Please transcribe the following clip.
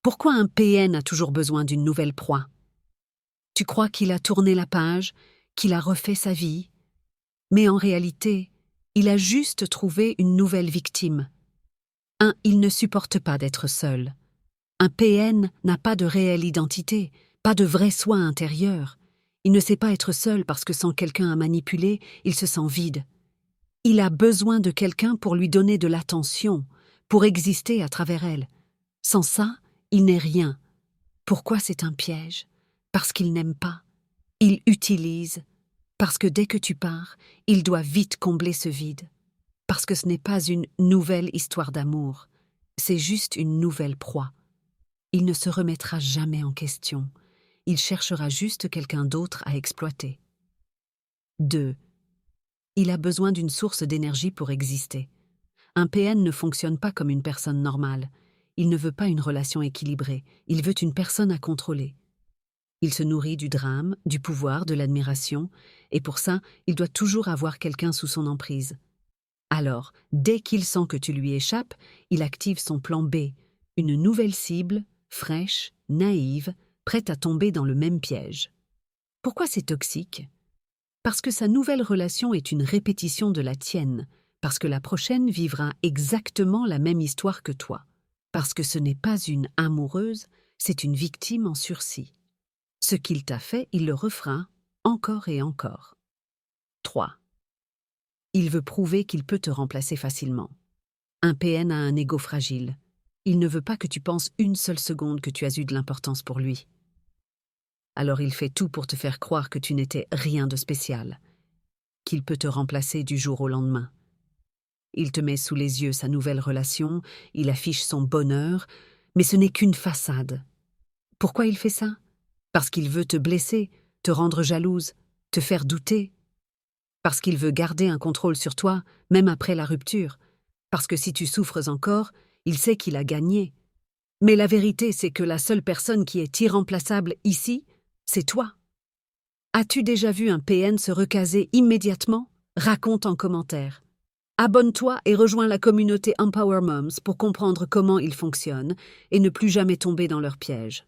Pourquoi un PN a toujours besoin d'une nouvelle proie? Tu crois qu'il a tourné la page, qu'il a refait sa vie? Mais en réalité, il a juste trouvé une nouvelle victime. Il ne supporte pas d'être seul. Un PN n'a pas de réelle identité, pas de vrai soi intérieur. Il ne sait pas être seul parce que sans quelqu'un à manipuler, il se sent vide. Il a besoin de quelqu'un pour lui donner de l'attention, pour exister à travers elle. Sans ça, il n'est rien. Pourquoi c'est un piège? Parce qu'il n'aime pas. Il utilise. Parce que dès que tu pars, il doit vite combler ce vide. Parce que ce n'est pas une nouvelle histoire d'amour, c'est juste une nouvelle proie. Il ne se remettra jamais en question. Il cherchera juste quelqu'un d'autre à exploiter. 2. Il a besoin d'une source d'énergie pour exister. Un PN ne fonctionne pas comme une personne normale. Il ne veut pas une relation équilibrée, il veut une personne à contrôler. Il se nourrit du drame, du pouvoir, de l'admiration, et pour ça, il doit toujours avoir quelqu'un sous son emprise. Alors, dès qu'il sent que tu lui échappes, il active son plan B, une nouvelle cible, fraîche, naïve, prête à tomber dans le même piège. Pourquoi c'est toxique? Parce que sa nouvelle relation est une répétition de la tienne, parce que la prochaine vivra exactement la même histoire que toi, parce que ce n'est pas une amoureuse, c'est une victime en sursis. Ce qu'il t'a fait, il le refera encore et encore. 3. Il veut prouver qu'il peut te remplacer facilement. Un PN a un ego fragile. Il ne veut pas que tu penses une seule seconde que tu as eu de l'importance pour lui. Alors il fait tout pour te faire croire que tu n'étais rien de spécial, qu'il peut te remplacer du jour au lendemain. Il te met sous les yeux sa nouvelle relation, il affiche son bonheur, mais ce n'est qu'une façade. Pourquoi il fait ça? Parce qu'il veut te blesser, te rendre jalouse, te faire douter. Parce qu'il veut garder un contrôle sur toi, même après la rupture. Parce que si tu souffres encore, il sait qu'il a gagné. Mais la vérité, c'est que la seule personne qui est irremplaçable ici, c'est toi. As-tu déjà vu un PN se recaser immédiatement? Raconte en commentaire. Abonne-toi et rejoins la communauté Empower Moms pour comprendre comment ils fonctionnent et ne plus jamais tomber dans leur piège.